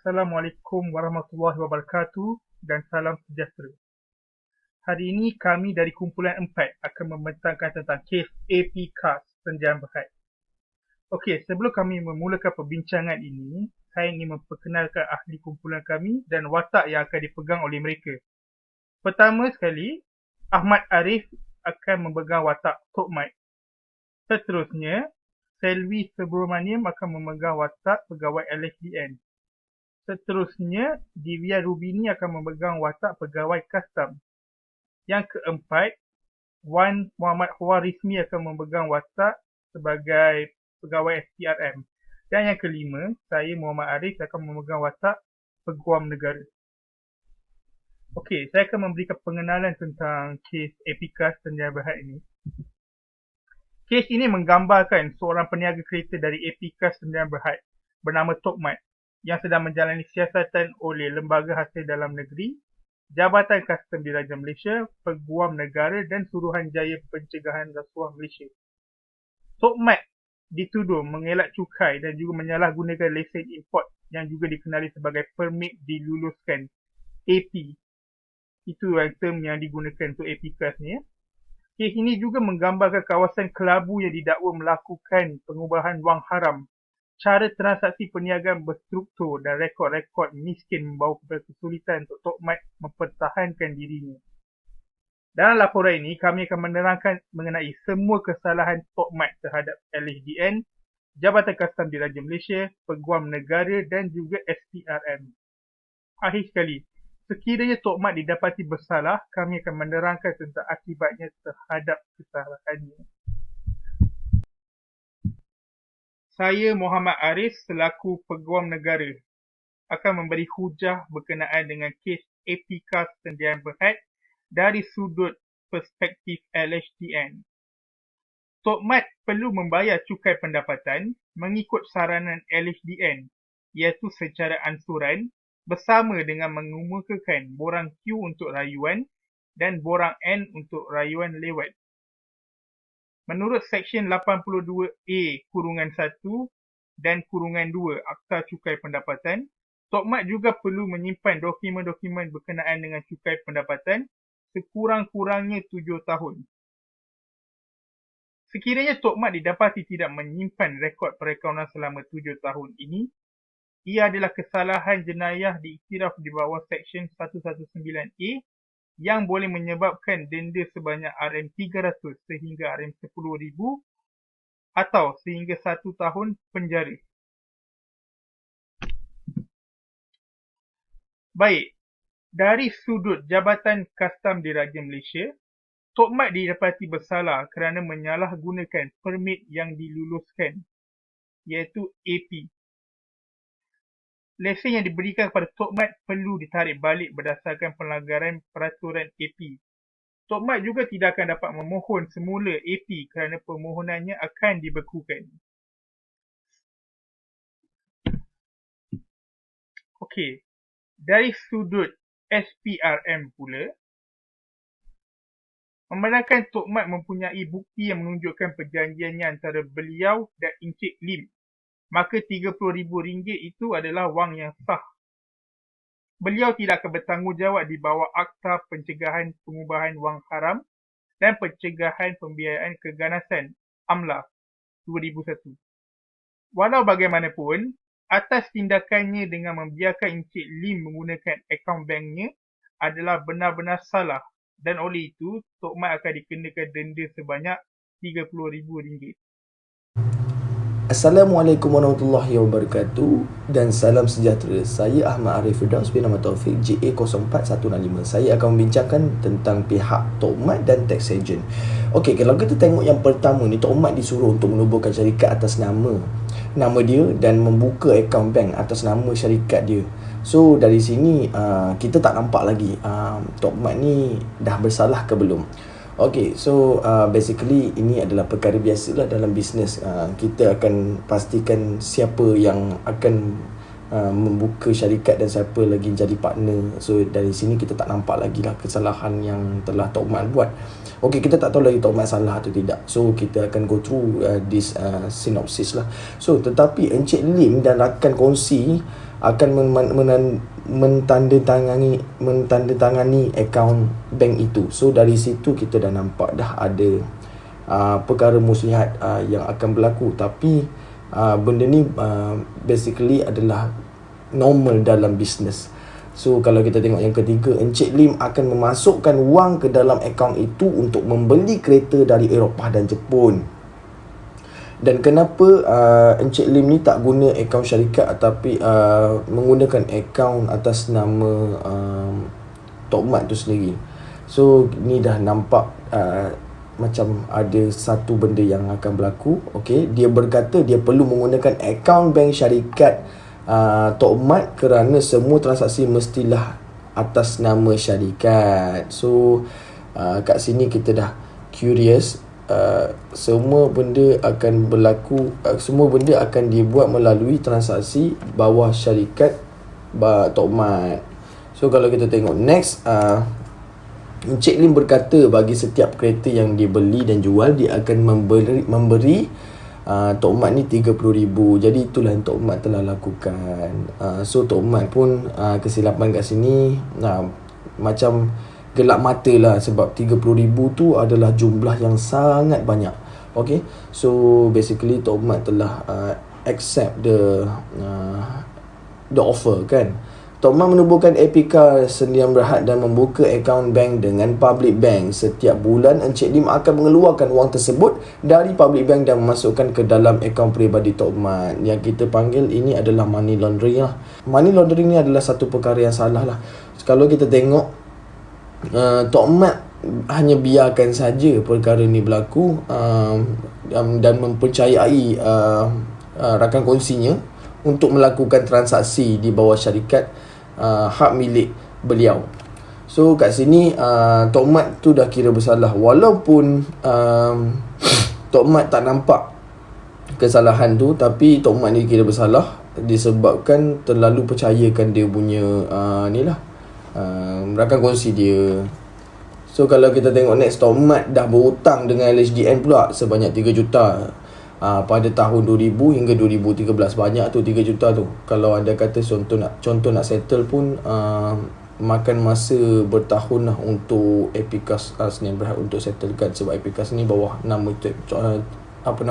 Assalamualaikum warahmatullahi wabarakatuh dan salam sejahtera. Hari ini kami dari kumpulan 4 akan membentangkan tentang kes AP CAS Sendian Berhad. Okey, sebelum kami memulakan perbincangan ini, saya ingin memperkenalkan ahli kumpulan kami dan watak yang akan dipegang oleh mereka. Pertama sekali, Ahmad Arif akan memegang watak Tok Mat. Seterusnya, Selvi Subramaniam akan memegang watak pegawai LHDN. Seterusnya, Divya Rubini akan memegang watak pegawai custom. Yang keempat, Wan Muhammad Hua Rizmi akan memegang watak sebagai pegawai SPRM. Dan yang kelima, saya Muhammad Arif akan memegang watak peguam negara. Okey, saya akan memberikan pengenalan tentang kes Epicas Sendian Berhad ini. Kes ini menggambarkan seorang peniaga kereta dari Epicas Sendian Berhad bernama Tok Mat yang sedang menjalani siasatan oleh Lembaga Hasil Dalam Negeri, Jabatan Kastam Diraja Malaysia, Peguam Negara dan Suruhanjaya Pencegahan Rasuah Malaysia. Tok Mat dituduh mengelak cukai dan juga menyalahgunakan lesen import yang juga dikenali sebagai permit diluluskan, AP. Itu term yang digunakan untuk APCAS ni. Kes ini juga menggambarkan kawasan kelabu yang didakwa melakukan pengubahan wang haram. Cara transaksi perniagaan berstruktur dan rekod-rekod miskin membawa kepada kesulitan untuk Tok Mat mempertahankan dirinya. Dalam laporan ini, kami akan menerangkan mengenai semua kesalahan Tok Mat terhadap LHDN, Jabatan Kastam Diraja Malaysia, Peguam Negara dan juga SPRM. Akhir sekali, sekiranya Tok Mat didapati bersalah, kami akan menerangkan tentang akibatnya terhadap kesalahannya. Saya Muhammad Arif selaku Peguam Negara akan memberi hujah berkenaan dengan kes Epicas Sendian Berhad dari sudut perspektif LHDN. Tok Mat perlu membayar cukai pendapatan mengikut saranan LHDN iaitu secara ansuran bersama dengan mengemukakan borang Q untuk rayuan dan borang N untuk rayuan lewat. Menurut Seksyen 82A-1 dan -2 Akta Cukai Pendapatan, Tok Mat juga perlu menyimpan dokumen-dokumen berkenaan dengan cukai pendapatan sekurang-kurangnya 7 tahun. Sekiranya Tok Mat didapati tidak menyimpan rekod perakaunan selama 7 tahun ini, ia adalah kesalahan jenayah diiktiraf di bawah Seksyen 119A yang boleh menyebabkan denda sebanyak RM300 sehingga RM10,000 atau sehingga 1 tahun penjara. Baik, dari sudut Jabatan Kastam Diraja Malaysia, Tok Mat didapati bersalah kerana menyalahgunakan permit yang diluluskan, iaitu AP. Lesen yang diberikan kepada Tok Mat perlu ditarik balik berdasarkan pelanggaran peraturan AP. Tok Mat juga tidak akan dapat memohon semula AP kerana permohonannya akan dibekukan. Okey, dari sudut SPRM pula, membenarkan Tok Mat mempunyai bukti yang menunjukkan perjanjiannya antara beliau dan Encik Lim, maka RM30,000 itu adalah wang yang sah. Beliau tidak akan bertanggungjawab di bawah Akta Pencegahan Pengubahan Wang Haram dan Pencegahan Pembiayaan Keganasan AMLA 2001. Walau bagaimanapun, atas tindakannya dengan membiarkan Encik Lim menggunakan akaun banknya adalah benar-benar salah dan oleh itu Tok Mat akan dikenakan denda sebanyak RM30,000. Assalamualaikum warahmatullahi wabarakatuh dan salam sejahtera. Saya Ahmad Arif Firdaus bin Ahmad Taufik, JA04165. Saya akan membincangkan tentang pihak Tok Mat dan tax agent. Okey, kalau kita tengok yang pertama ni, Tok Mat disuruh untuk menubuhkan syarikat atas nama dia dan membuka akaun bank atas nama syarikat dia. So dari sini kita tak nampak lagi Tok Mat ni dah bersalah ke belum. Okay, so basically ini adalah perkara biasalah dalam bisnes. Kita akan pastikan siapa yang akan membuka syarikat dan siapa lagi jadi partner. So dari sini kita tak nampak lagi lah kesalahan yang telah Tok Mat buat. Okay, kita tak tahu lagi Tok Mat salah atau tidak. So kita akan go through this synopsis lah. So tetapi Encik Lim dan rakan kongsi akan mentandatangani akaun bank itu. So dari situ kita dah nampak dah ada perkara muslihat yang akan berlaku. Tapi benda ni basically adalah normal dalam bisnes. So kalau kita tengok yang ketiga, Encik Lim akan memasukkan wang ke dalam akaun itu untuk membeli kereta dari Eropah dan Jepun. Dan kenapa Encik Lim ni tak guna akaun syarikat tapi menggunakan akaun atas nama Tok Mat tu sendiri. So ni dah nampak macam ada satu benda yang akan berlaku. Okay, dia berkata dia perlu menggunakan akaun bank syarikat Tok Mat kerana semua transaksi mestilah atas nama syarikat. So kat sini kita dah curious. Semua benda akan berlaku, semua benda akan dibuat melalui transaksi bawah syarikat Tok Mat. So kalau kita tengok next, Encik Lim berkata bagi setiap kereta yang dibeli dan jual, dia akan memberi Tok Mat ni RM30,000. Jadi itulah yang Tok Mat telah lakukan. So Tok Mat pun kesilapan kat sini macam gelap mata lah, sebab RM30,000 tu adalah jumlah yang sangat banyak. Okay, so basically Tok Mat telah accept the offer kan. Tok Mat menubuhkan APK Sdn Bhd dan membuka akaun bank dengan public bank. Setiap bulan Encik Lim akan mengeluarkan wang tersebut dari public bank dan memasukkan ke dalam akaun peribadi Tok Mat. Yang kita panggil ini adalah money laundering lah. Money laundering ni adalah satu perkara yang salah lah. Kalau kita tengok Tok Mat hanya biarkan saja perkara ni berlaku dan mempercayai rakan kongsinya untuk melakukan transaksi di bawah syarikat hak milik beliau. So kat sini Tok Mat tu dah kira bersalah. Walaupun Tok Mat tak nampak kesalahan tu, tapi Tok Mat ni kira bersalah disebabkan terlalu percayakan dia punya rakan kongsi dia. So kalau kita tengok next, Tok Mat dah berhutang dengan LHDN pula sebanyak 3 juta pada tahun 2000 hingga 2013. Banyak tu 3 juta tu. Kalau anda kata contoh nak settle pun makan masa bertahun lah untuk APK Sdn Bhd untuk settlekan, sebab APK ni bawah nama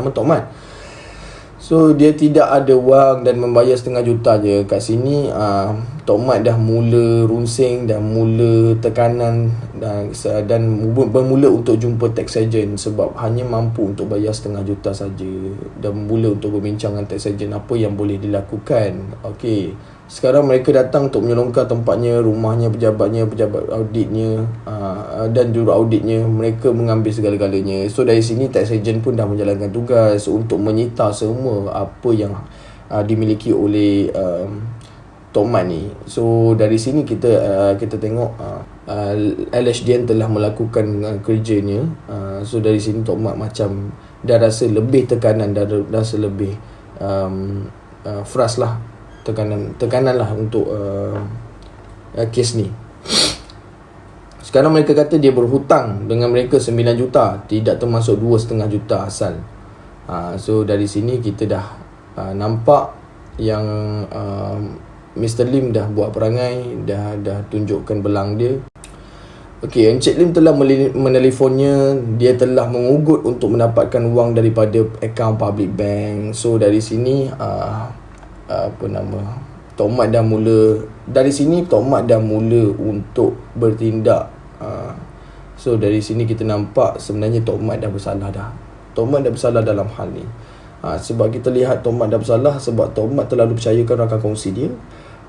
Tok Mat. So dia tidak ada wang dan membayar 1/2 juta je. Kat sini Tok Mat dah mula runsing, dah mula tekanan dan bermula untuk jumpa tax agent sebab hanya mampu untuk bayar 1/2 juta saja. Dan mula untuk berbincang dengan tax agent apa yang boleh dilakukan. Okey, sekarang mereka datang untuk menyelongkar tempatnya, rumahnya, pejabat auditnya dan juru auditnya. Mereka mengambil segala-galanya. So dari sini tax agent pun dah menjalankan tugas untuk menyita semua apa yang dimiliki oleh Tok Mat ni. So dari sini kita tengok LHDN telah melakukan kerjanya. So dari sini Tok Mat macam dah rasa lebih tekanan, dah rasa lebih frust lah, tekanan lah untuk kes ni. Sekarang mereka kata dia berhutang dengan mereka 9 juta, tidak termasuk 2,5 juta asal. So dari sini kita dah nampak yang Mr. Lim dah buat perangai, dah tunjukkan belang dia. Okey, Encik Lim telah menelefonnya. Dia telah mengugut untuk mendapatkan wang daripada akaun public bank. So dari sini Tok Mat dah mula, dari sini Tok Mat dah mula untuk bertindak. So dari sini kita nampak sebenarnya Tok Mat dah bersalah dah. Tok Mat dah bersalah dalam hal ni. Sebab kita lihat Tok Mat dah bersalah sebab Tok Mat terlalu percayakan rakan kongsi dia.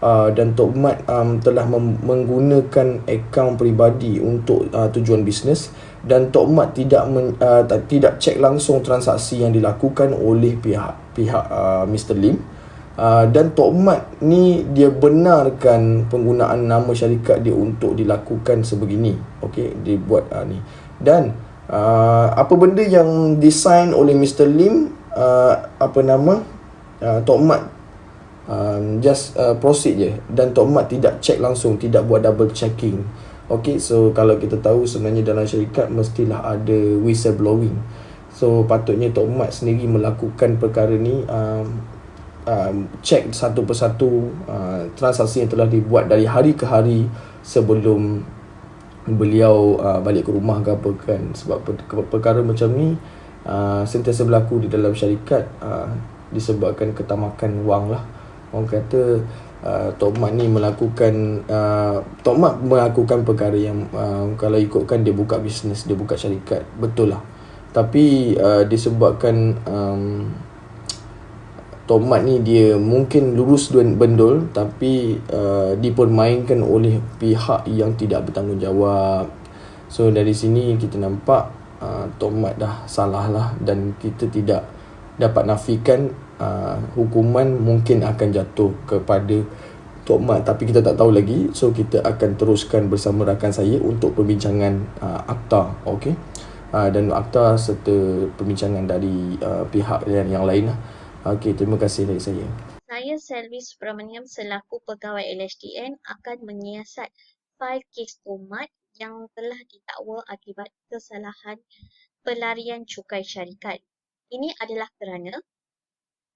Dan Tok Mat telah menggunakan akaun peribadi untuk tujuan bisnes, dan Tok Mat tidak cek langsung transaksi yang dilakukan oleh pihak Mr. Lim. Dan Tok Mat ni dia benarkan penggunaan nama syarikat dia untuk dilakukan sebegini. Okey, dia buat ni. Dan apa benda yang design oleh Mr. Lim, Tok Mat Just proceed je, dan Tok Mat tidak check langsung, tidak buat double checking. Okay, so kalau kita tahu sebenarnya dalam syarikat mestilah ada whistleblowing. So patutnya Tok Mat sendiri melakukan perkara ni, check satu persatu transaksi yang telah dibuat dari hari ke hari sebelum beliau balik ke rumah ke apa kan. Sebab perkara macam ni sentiasa berlaku di dalam syarikat, disebabkan ketamakan wang lah. Orang kata Tok Mat ni melakukan Tok Mat melakukan perkara yang kalau ikutkan dia buka bisnes, dia buka syarikat, betul lah. Tapi disebabkan Tok Mat ni dia mungkin lurus bendul, tapi dipermainkan oleh pihak yang tidak bertanggungjawab. So dari sini kita nampak Tok Mat dah salah lah, dan kita tidak dapat nafikan hukuman mungkin akan jatuh kepada Tok Mat, tapi kita tak tahu lagi. So kita akan teruskan bersama rakan saya untuk perbincangan akta, okey, dan akta serta perbincangan dari pihak yang lain lah. Okey, terima kasih dari saya. Saya Selvi Subramaniam selaku pegawai LHDN akan menyiasat fail kes Tok Mat yang telah didakwa akibat kesalahan pelarian cukai syarikat. Ini adalah kerana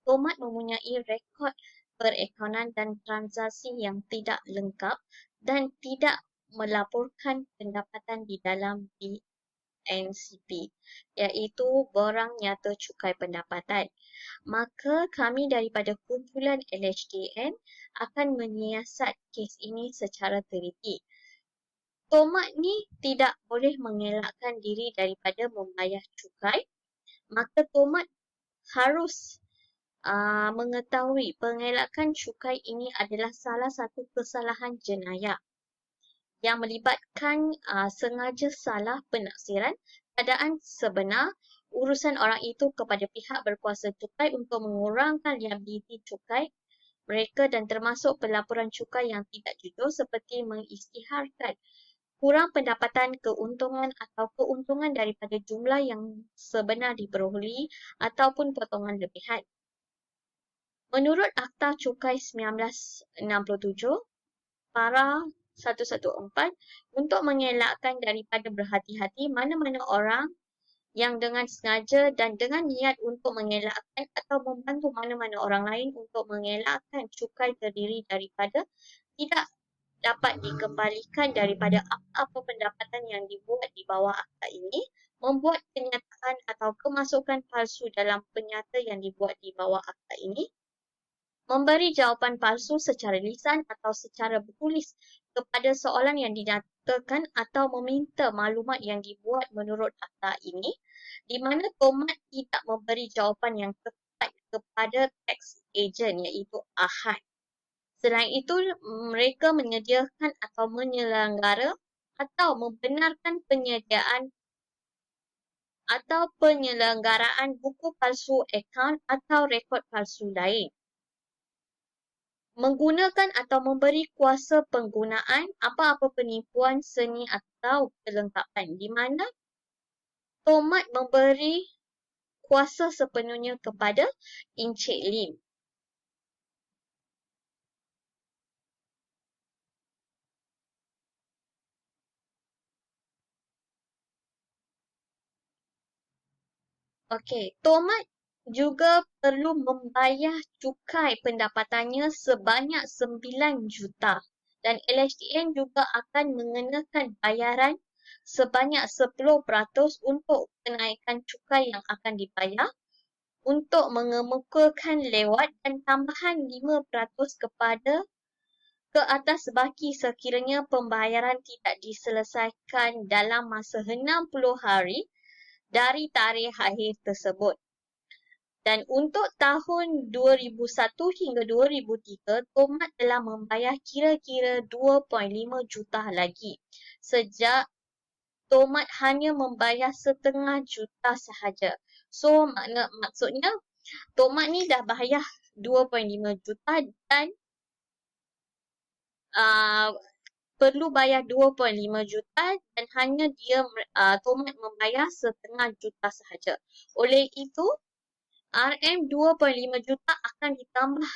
Tok Mat mempunyai rekod perekonan dan transaksi yang tidak lengkap dan tidak melaporkan pendapatan di dalam BNCP, iaitu Borang Nyata Cukai Pendapatan. Maka kami daripada kumpulan LHDN akan menyiasat kes ini secara teliti. Tok Mat ni tidak boleh mengelakkan diri daripada membayar cukai, maka Tok Mat harus mengetahui pengelakan cukai ini adalah salah satu kesalahan jenayah yang melibatkan sengaja salah penaksiran keadaan sebenar urusan orang itu kepada pihak berkuasa cukai untuk mengurangkan liabiliti cukai mereka, dan termasuk pelaporan cukai yang tidak jujur seperti mengisytiharkan kurang pendapatan, keuntungan atau keuntungan daripada jumlah yang sebenar diperoleh ataupun potongan lebihan. Menurut Akta Cukai 1967, para 114, untuk mengelakkan daripada berhati-hati mana-mana orang yang dengan sengaja dan dengan niat untuk mengelakkan atau membantu mana-mana orang lain untuk mengelakkan cukai terdiri daripada tidak dapat dikembalikan daripada apa-apa pendapatan yang dibuat di bawah akta ini, membuat kenyataan atau kemasukan palsu dalam penyata yang dibuat di bawah akta ini, memberi jawapan palsu secara lisan atau secara bertulis kepada soalan yang dinyatakan atau meminta maklumat yang dibuat menurut akta ini, di mana Tok Mat tidak memberi jawapan yang tepat kepada tax agent iaitu Ahad. Selain itu, mereka menyediakan atau menyelenggara atau membenarkan penyediaan atau penyelenggaraan buku palsu akaun atau rekod palsu lain, menggunakan atau memberi kuasa penggunaan apa-apa penipuan seni atau kelengkapan, di mana Tok Mat memberi kuasa sepenuhnya kepada Encik Lim. Okey, Tok Mat juga perlu membayar cukai pendapatannya sebanyak 9 juta, dan LHDN juga akan mengenakan bayaran sebanyak 10% untuk kenaikan cukai yang akan dibayar untuk mengemukakan lewat, dan tambahan 5% kepada ke atas baki sekiranya pembayaran tidak diselesaikan dalam masa 60 hari dari tarikh akhir tersebut. Dan untuk tahun 2001 hingga 2003, Tok Mat telah membayar kira-kira 2.5 juta lagi. Sejak Tok Mat hanya membayar setengah juta sahaja. So maksudnya Tok Mat ni dah bayar 2.5 juta dan perlu bayar 2.5 juta, dan hanya Tok Mat membayar setengah juta sahaja. Oleh itu, RM 2.5 juta akan ditambah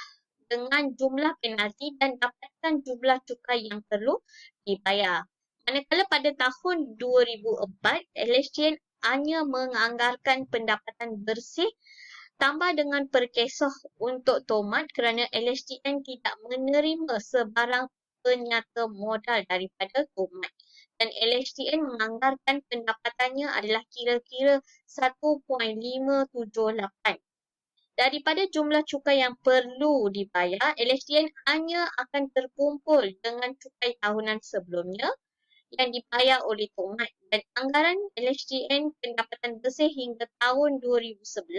dengan jumlah penalti dan dapatkan jumlah cukai yang perlu dibayar. Manakala pada tahun 2004, LHDN hanya menganggarkan pendapatan bersih tambah dengan perkesoh untuk tomat kerana LHDN tidak menerima sebarang penyata modal daripada tomat. Dan LHDN menganggarkan pendapatannya adalah kira-kira 1.578. Daripada jumlah cukai yang perlu dibayar, LHDN hanya akan terkumpul dengan cukai tahunan sebelumnya yang dibayar oleh tomat, dan anggaran LHDN pendapatan bersih hingga tahun 2011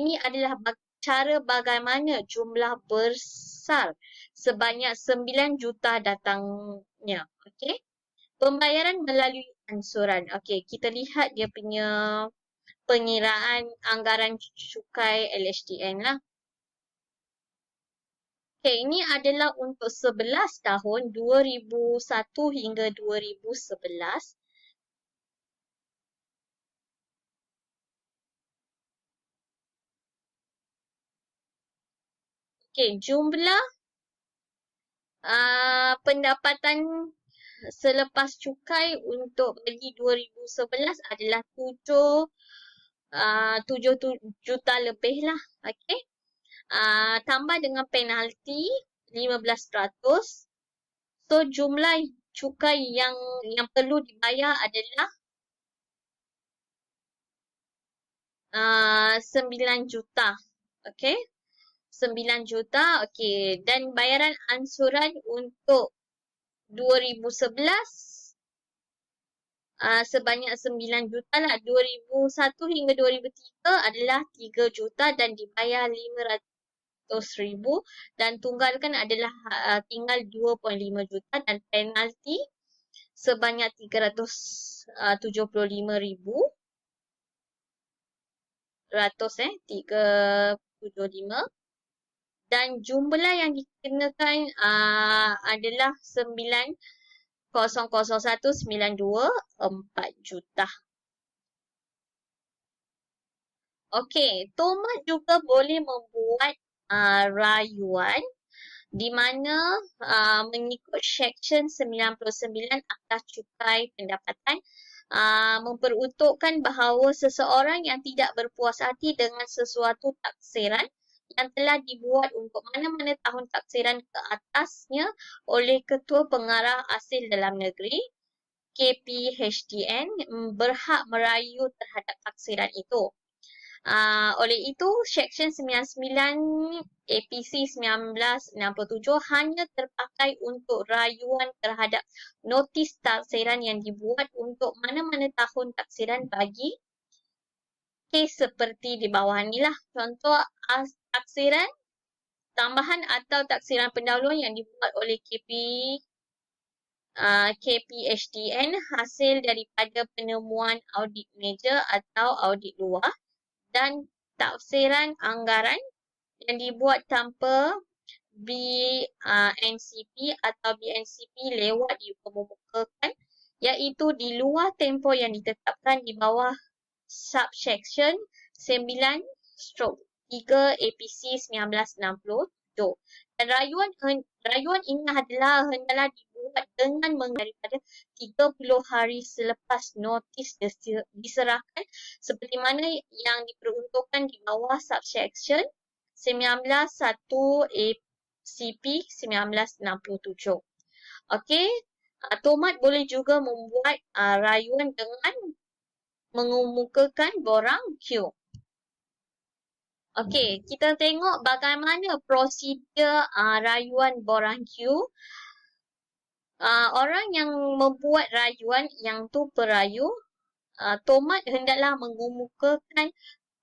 ini adalah cara bagaimana jumlah besar sebanyak 9 juta datangnya. Okey. Pembayaran melalui ansuran. Okey, kita lihat dia punya pengiraan anggaran cukai LHDN lah. Okay, ini adalah untuk 11 tahun 2001 hingga 2011. Okay, jumlah pendapatan selepas cukai untuk bagi 2011 adalah 7 juta lebih lah. Okay. Tambah dengan penalti 15%. So jumlah cukai yang perlu dibayar adalah 9 juta. Okay. 9 juta. Okay. Dan bayaran ansuran untuk 2011 sebanyak 9 juta lah. 2001 hingga 2003 adalah 3 juta dan dibayar 500,000 dan tunggalkan adalah tinggal 2.5 juta dan penalti sebanyak 375,000. 375 dan jumlah yang dikenakan adalah 9,001,924 juta. Okey, tomat juga boleh membuat rayuan di mana mengikut Seksyen 99 Akta Cukai Pendapatan memperuntukkan bahawa seseorang yang tidak berpuas hati dengan sesuatu taksiran yang telah dibuat untuk mana-mana tahun taksiran ke atasnya oleh Ketua Pengarah Hasil Dalam Negeri KPHDN berhak merayu terhadap taksiran itu. Oleh itu, Seksyen 99 APC 1967 hanya terpakai untuk rayuan terhadap notis taksiran yang dibuat untuk mana-mana tahun taksiran bagi kes seperti di bawah ni lah. Contoh taksiran tambahan atau taksiran pendahuluan yang dibuat oleh KPHDN hasil daripada penemuan audit meja atau audit luar, dan tafsiran anggaran yang dibuat tanpa BNCP atau BNCP lewat dikemukakan, iaitu di luar tempoh yang ditetapkan di bawah subsection 9/3 APC 1967. Dan rayuan ini hendaklah dibuat dengan daripada 30 hari selepas notis diserahkan seperti mana yang diperuntukkan di bawah subsection 19(1) ACP 1967. Okey, tomat boleh juga membuat rayuan dengan mengemukakan borang Q. Okey, kita tengok bagaimana prosedur rayuan borang Q. Orang yang membuat rayuan yang tu perayu, tomat hendaklah mengemukakan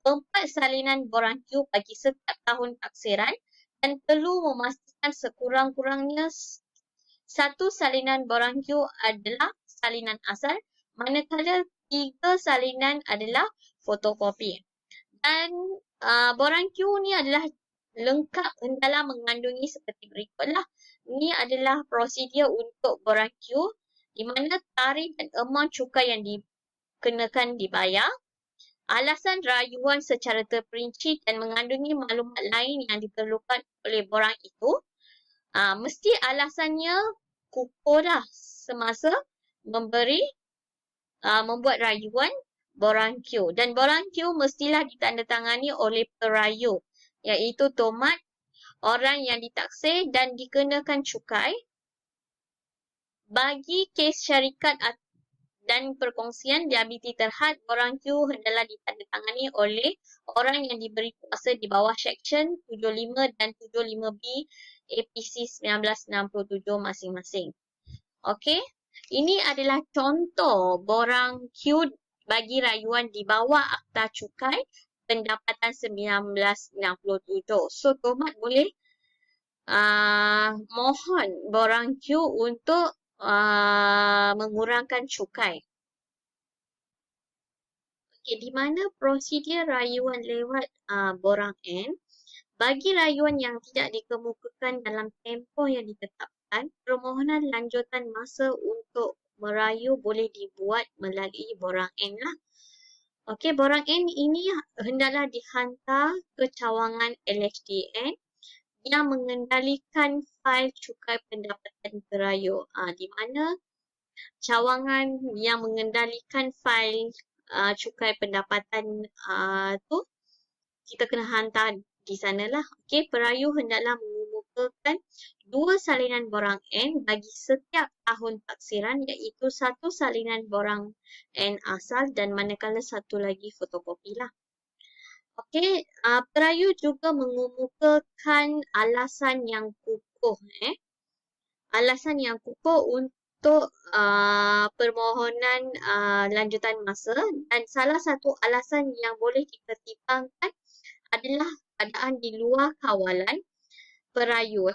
4 salinan borang Q bagi setiap tahun taksiran dan perlu memastikan sekurang-kurangnya 1 salinan borang Q adalah salinan asal, manakala 3 salinan adalah fotokopi. Dan borang Q ni adalah lengkap, hendaklah mengandungi seperti berikutlah. Ini adalah prosedur untuk borang Q di mana tarikh dan amount cukai yang dikenakan dibayar. alasan rayuan secara terperinci dan mengandungi maklumat lain yang diperlukan oleh borang itu, mesti alasannya kukuh dah semasa membuat rayuan borang Q. Dan borang Q mestilah ditandatangani oleh perayu, iaitu tomat, orang yang ditaksir dan dikenakan cukai. Bagi kes syarikat dan perkongsian liabiliti terhad, borang Q hendaklah ditandatangani oleh orang yang diberi kuasa di bawah Seksyen 75 dan 75B APC 1967 masing-masing. Okey, ini adalah contoh borang Q bagi rayuan di bawah Akta Cukai Pendapatan 1997. So, tomat boleh mohon borang Q untuk mengurangkan cukai. Okey, di mana prosedur rayuan lewat borang N? Bagi rayuan yang tidak dikemukakan dalam tempoh yang ditetapkan, permohonan lanjutan masa untuk merayu boleh dibuat melalui borang N lah. Okey, borang N ini hendaklah dihantar ke cawangan LHDN yang mengendalikan fail cukai pendapatan perayu. Di mana cawangan yang mengendalikan fail cukai pendapatan tu kita kena hantar di sanalah. Okey, perayu hendaklah mengemukakan 2 salinan borang N bagi setiap tahun taksiran, iaitu 1 salinan borang N asal dan manakala satu lagi fotokopi lah. Okey, perayu juga mengemukakan alasan yang kukuh. Alasan yang kukuh untuk permohonan lanjutan masa, dan salah satu alasan yang boleh dipertimbangkan adalah keadaan di luar kawalan perayu.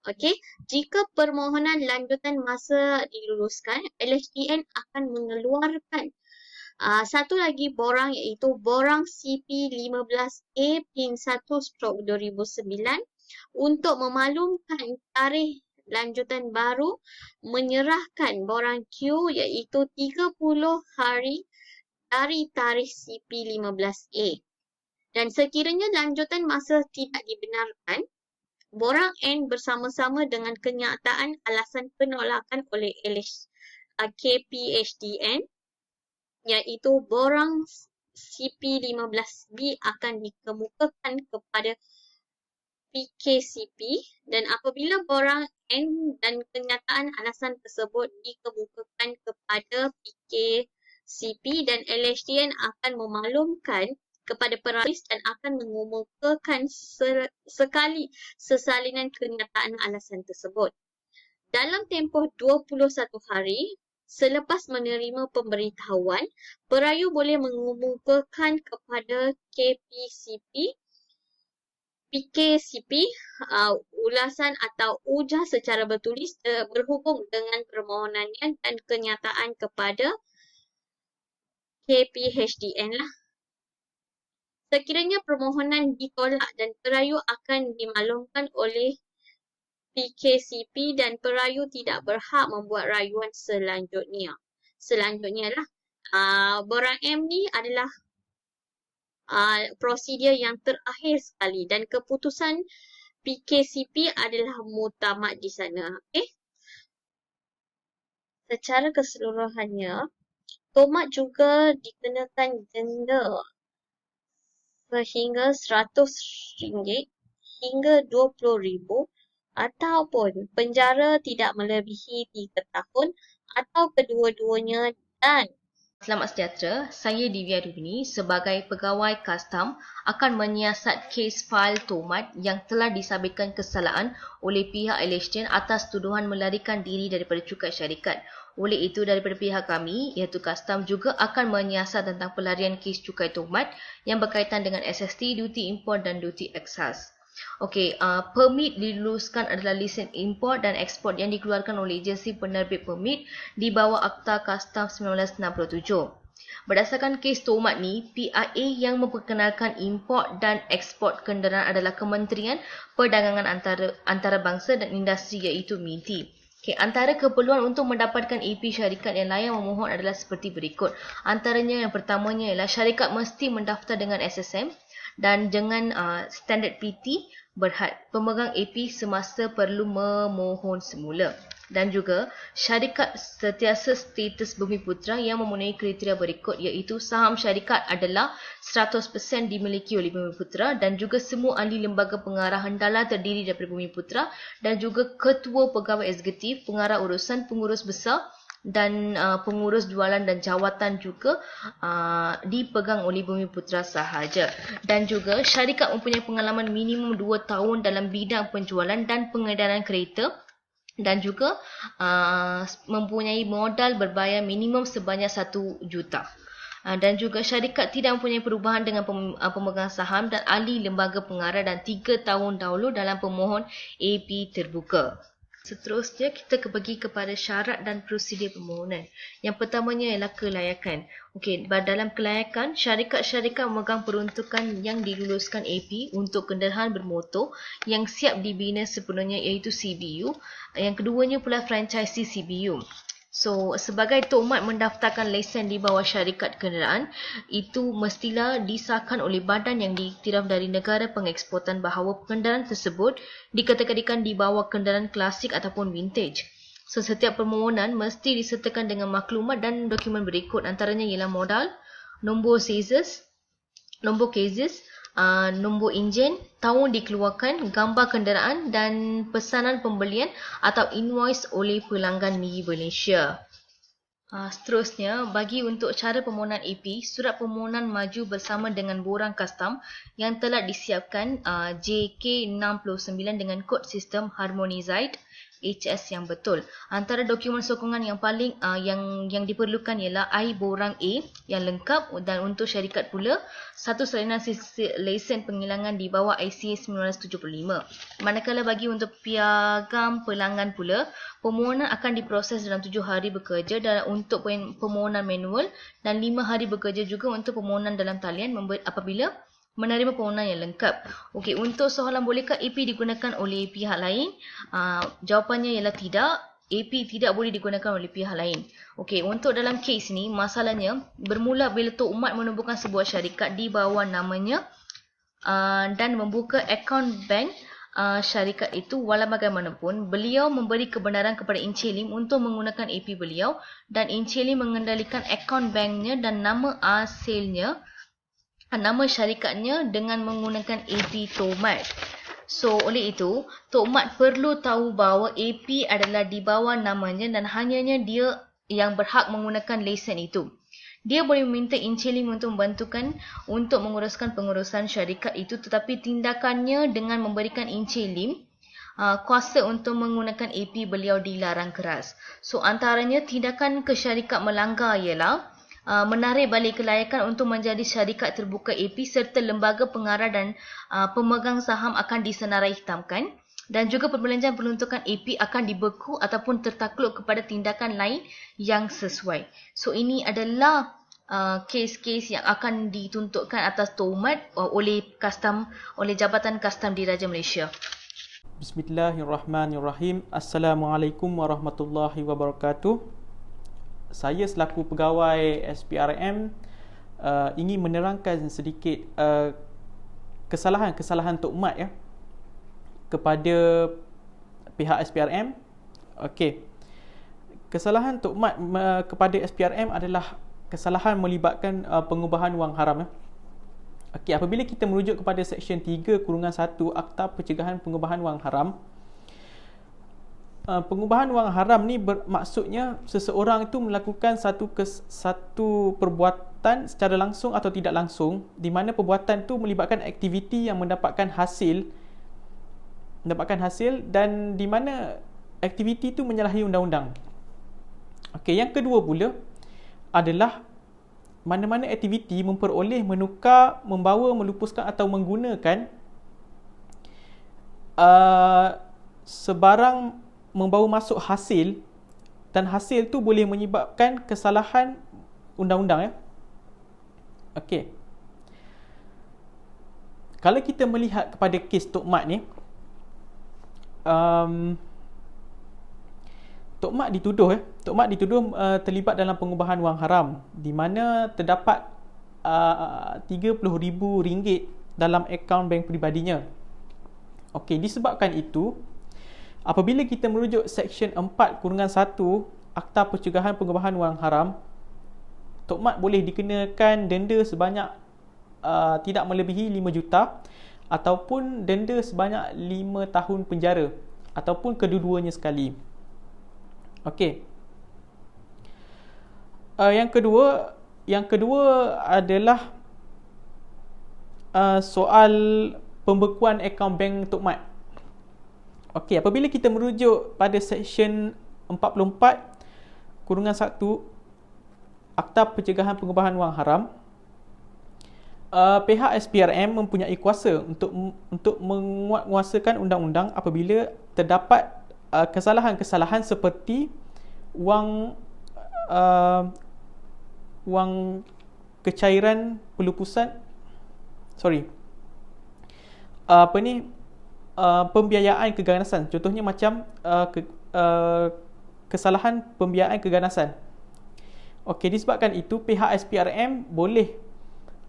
Okey, jika permohonan lanjutan masa diluluskan, LHDN akan mengeluarkan satu lagi borang, iaitu borang CP15A-1/2009 untuk memaklumkan tarikh lanjutan baru menyerahkan borang Q, iaitu 30 hari dari tarikh CP15A. Dan sekiranya lanjutan masa tidak dibenarkan, borang N bersama-sama dengan kenyataan alasan penolakan oleh KPHDN, iaitu borang CP15B akan dikemukakan kepada PKCP, dan apabila borang N dan kenyataan alasan tersebut dikemukakan kepada PKCP, dan LHDN akan memaklumkan kepada perayu dan akan mengemukakan sekali sesalinan kenyataan alasan tersebut. Dalam tempoh 21 hari selepas menerima pemberitahuan, perayu boleh mengemukakan kepada PKCP ulasan atau ujah secara bertulis berhubung dengan permohonannya dan kenyataan kepada KPHDN lah. Sekiranya permohonan ditolak dan perayu akan dimaklumkan oleh PKCP dan perayu tidak berhak membuat rayuan selanjutnya. Selanjutnya lah, borang M ni adalah prosedur yang terakhir sekali dan keputusan PKCP adalah muktamad di sana. Okay? Secara keseluruhannya, tomat juga dikenakan denda sehingga RM100 hingga RM20,000 ataupun penjara tidak melebihi 3 tahun atau kedua-duanya. Dan selamat sejahtera, saya Divya Rubini sebagai pegawai kastam akan menyiasat kes fail tomat yang telah disabitkan kesalahan oleh pihak LHDN atas tuduhan melarikan diri daripada cukai syarikat. Oleh itu, daripada pihak kami, iaitu kastam juga akan menyiasat tentang pelarian kes cukai tomat yang berkaitan dengan SST, duty import dan duty excise. Okey, permit diluluskan adalah lesen import dan ekspor yang dikeluarkan oleh agensi penerbit permit di bawah Akta Kastam 1967. Berdasarkan kes tomat ni, PIA yang memperkenalkan import dan ekspor kenderaan adalah Kementerian Perdagangan Antarabangsa dan Industri, iaitu MINTI. Okay, antara keperluan untuk mendapatkan AP syarikat yang layak memohon adalah seperti berikut. Antaranya yang pertamanya ialah syarikat mesti mendaftar dengan SSM dan dengan standard PT berhad. Pemegang AP semasa perlu memohon semula. Dan juga syarikat sentiasa status Bumiputera yang memenuhi kriteria berikut, iaitu saham syarikat adalah 100% dimiliki oleh Bumiputera dan juga semua ahli lembaga pengarah hendaklah terdiri daripada Bumiputera dan juga ketua pegawai eksekutif, pengarah urusan, pengurus besar dan pengurus jualan dan jawatan juga dipegang oleh Bumiputera sahaja. Dan juga syarikat mempunyai pengalaman minimum 2 tahun dalam bidang penjualan dan pengedaran kereta dan juga mempunyai modal berbayar minimum sebanyak 1 juta. Dan juga syarikat tidak mempunyai perubahan dengan pemegang saham dan ahli lembaga pengarah dan 3 tahun dahulu dalam pemohon AP terbuka. Seterusnya, kita pergi kepada syarat dan prosedur permohonan. Yang pertamanya ialah kelayakan. Okey, dalam kelayakan, syarikat-syarikat memegang peruntukan yang diluluskan AP untuk kenderaan bermotor yang siap dibina sepenuhnya iaitu CBU. Yang keduanya pula franchisee CBU. So, sebagai Tok Mat mendaftarkan lesen di bawah syarikat kenderaan, itu mestilah disahkan oleh badan yang diiktiraf dari negara pengeksportan bahawa kenderaan tersebut dikategorikan di bawah kenderaan klasik ataupun vintage. So, setiap permohonan mesti disertakan dengan maklumat dan dokumen berikut, antaranya ialah modal, nombor cases, nombor enjin, tahun dikeluarkan, gambar kenderaan dan pesanan pembelian atau invoice oleh pelanggan di Malaysia. Seterusnya, bagi untuk cara permohonan AP, surat permohonan maju bersama dengan borang custom yang telah disiapkan JK69 dengan kod sistem Harmonized HS yang betul. Antara dokumen sokongan yang paling yang diperlukan ialah I borang A yang lengkap, dan untuk syarikat pula satu salinan lesen penghilangan di bawah ICA 1975. Manakala bagi untuk piagam pelanggan pula, permohonan akan diproses dalam 7 hari bekerja dan untuk permohonan manual dan 5 hari bekerja juga untuk permohonan dalam talian apabila menerima permohonan yang lengkap. Okey, untuk soalan bolehkah AP digunakan oleh pihak lain? Jawapannya ialah tidak. AP tidak boleh digunakan oleh pihak lain. Okey, untuk dalam kes ni, masalahnya bermula bila Tok Mat menubuhkan sebuah syarikat di bawah namanya dan membuka akaun bank syarikat itu. Walau bagaimanapun, beliau memberi kebenaran kepada Encik Lim untuk menggunakan AP beliau dan Encik Lim mengendalikan akaun banknya dan nama asalnya, nama syarikatnya dengan menggunakan AP Tok Mat. So, oleh itu, Tok Mat perlu tahu bahawa AP adalah di bawah namanya dan hanyanya dia yang berhak menggunakan lesen itu. Dia boleh meminta Encik Lim untuk membantukan untuk menguruskan pengurusan syarikat itu, tetapi tindakannya dengan memberikan Encik Lim kuasa untuk menggunakan AP beliau dilarang keras. So, antaranya tindakan ke syarikat melanggar ialah menarik balik kelayakan untuk menjadi syarikat terbuka AP serta lembaga pengarah dan pemegang saham akan disenarai hitamkan, dan juga perbelanjaan peruntukan AP akan dibeku ataupun tertakluk kepada tindakan lain yang sesuai. So, ini adalah kes-kes yang akan dituntutkan atas Tok Mat oleh Jabatan Kastam Diraja Malaysia. Bismillahirrahmanirrahim. Assalamualaikum warahmatullahi wabarakatuh. Saya selaku pegawai SPRM ingin menerangkan sedikit kesalahan-kesalahan Tok Mat kepada pihak SPRM. Okey. Kesalahan Tok Mat kepada SPRM adalah kesalahan melibatkan pengubahan wang haram. Okey, apabila kita merujuk kepada Seksyen 3/1 Akta Pencegahan Pengubahan Wang Haram, pengubahan wang haram ni bermaksudnya seseorang itu melakukan satu perbuatan secara langsung atau tidak langsung, di mana perbuatan itu melibatkan aktiviti yang mendapatkan hasil dan di mana aktiviti itu menyalahi undang-undang. Okey, yang kedua pula adalah mana-mana aktiviti memperoleh, menukar, membawa, melupuskan atau menggunakan sebarang membawa masuk hasil, dan hasil tu boleh menyebabkan kesalahan undang-undang. Okey. Kalau kita melihat kepada kes Tok Mat ni, Tok Mat dituduh terlibat dalam pengubahan wang haram di mana terdapat RM30,000 dalam akaun bank peribadinya. Okey, disebabkan itu, apabila kita merujuk Seksyen 4-1 Akta Pencegahan Pengubahan Wang Haram, Tok Mat boleh dikenakan denda sebanyak tidak melebihi 5 juta ataupun denda sebanyak 5 tahun penjara ataupun kedua-duanya sekali. Okey. Yang kedua adalah soal pembekuan akaun bank Tok Mat. Okey, apabila kita merujuk pada Seksyen 44-1 Akta Pencegahan Pengubahan Wang Haram, pihak SPRM mempunyai kuasa untuk menguatkuasakan undang-undang apabila terdapat kesalahan-kesalahan seperti wang kecairan pelupusan pembiayaan keganasan. Contohnya macam kesalahan pembiayaan keganasan. Okey, disebabkan itu pihak SPRM boleh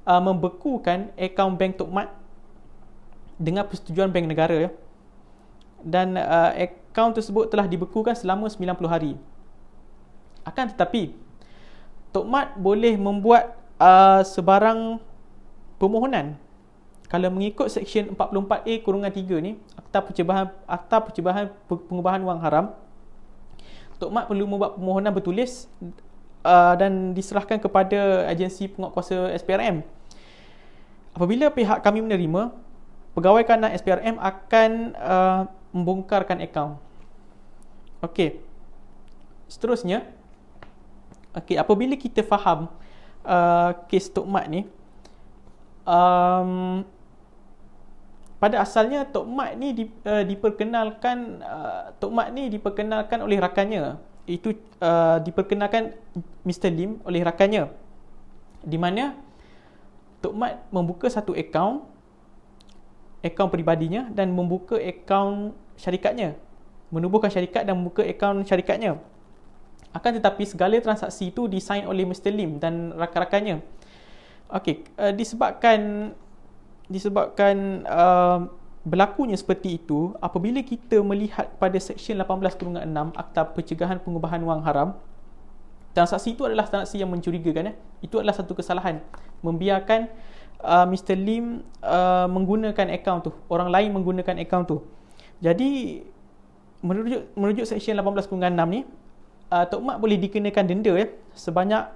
membekukan akaun bank Tok Mat dengan persetujuan bank negara, ya. Dan akaun tersebut telah dibekukan selama 90 hari. Akan tetapi Tok Mat boleh membuat sebarang permohonan. Kalau mengikut Seksyen 44A-3 ni, Akta Pencegahan Pengubahan Wang Haram, Tok Mat perlu membuat permohonan bertulis dan diserahkan kepada agensi penguatkuasa SPRM. Apabila pihak kami menerima, pegawai kanan SPRM akan membongkarkan akaun. Okey. Seterusnya, apabila kita faham kes Tok Mat ni, pada asalnya Tok Mat ni diperkenalkan oleh rakannya. Itu diperkenalkan Mr. Lim oleh rakannya, di mana Tok Mat membuka satu akaun peribadinya dan membuka akaun syarikatnya, menubuhkan syarikat dan membuka akaun syarikatnya. Akan tetapi segala transaksi itu disign oleh Mr. Lim dan rakan-rakannya. Okey, disebabkan berlakunya seperti itu, apabila kita melihat pada Seksyen 18-6 Akta Pencegahan Pengubahan Wang Haram, transaksi itu adalah transaksi yang mencurigakan. Itu adalah satu kesalahan, membiarkan Mr. Lim menggunakan akaun tu, orang lain menggunakan akaun tu. Jadi merujuk Seksyen 18-6 ni, Tok Mat boleh dikenakan denda, ya, sebanyak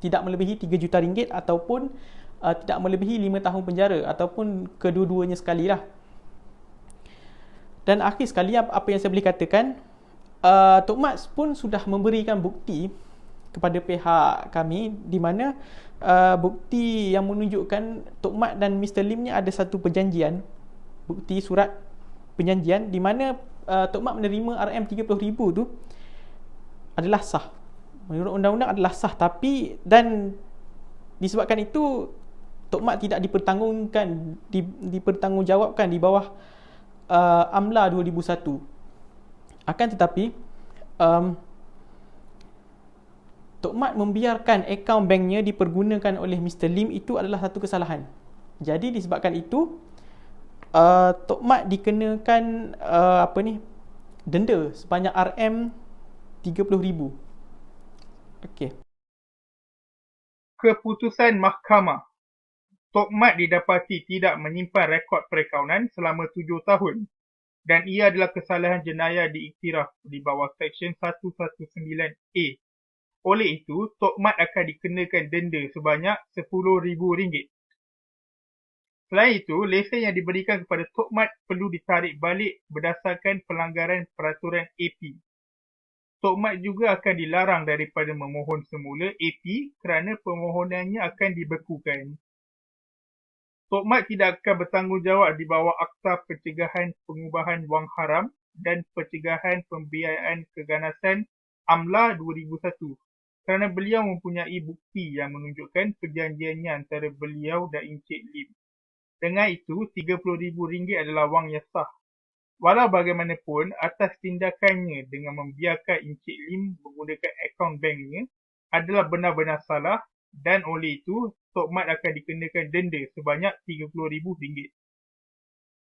tidak melebihi RM3 juta ataupun tidak melebihi 5 tahun penjara ataupun kedua-duanya sekali lah. Dan akhir sekali, apa yang saya boleh katakan, Tok Mat pun sudah memberikan bukti kepada pihak kami, di mana bukti yang menunjukkan Tok Mat dan Mr. Lim ni ada satu perjanjian, bukti surat perjanjian, di mana Tok Mat menerima RM30,000 tu adalah sah. Menurut undang-undang adalah sah, tapi dan disebabkan itu Tok Mat tidak dipertanggungjawabkan di bawah Amla 2001. Akan tetapi Tok Mat membiarkan akaun banknya dipergunakan oleh Mr. Lim, itu adalah satu kesalahan. Jadi disebabkan itu Tok Mat dikenakan denda sebanyak RM30,000. Okey. Keputusan mahkamah. Tok Mat didapati tidak menyimpan rekod perakaunan selama 7 tahun dan ia adalah kesalahan jenayah diiktiraf di bawah Seksyen 119A. Oleh itu, Tok Mat akan dikenakan denda sebanyak RM10,000. Selain itu, lesen yang diberikan kepada Tok Mat perlu ditarik balik berdasarkan pelanggaran peraturan AP. Tok Mat juga akan dilarang daripada memohon semula AP kerana permohonannya akan dibekukan. Tok Mat tidak akan bertanggungjawab di bawah Akta Pencegahan Pengubahan Wang Haram dan Pencegahan Pembiayaan Keganasan AMLA 2001 kerana beliau mempunyai bukti yang menunjukkan perjanjiannya antara beliau dan Encik Lim. Dengan itu, RM30,000 adalah wang yang sah. Walau bagaimanapun, atas tindakannya dengan membiarkan Encik Lim menggunakan akaun banknya adalah benar-benar salah dan oleh itu, Tok Mat akan dikenakan denda sebanyak RM30,000.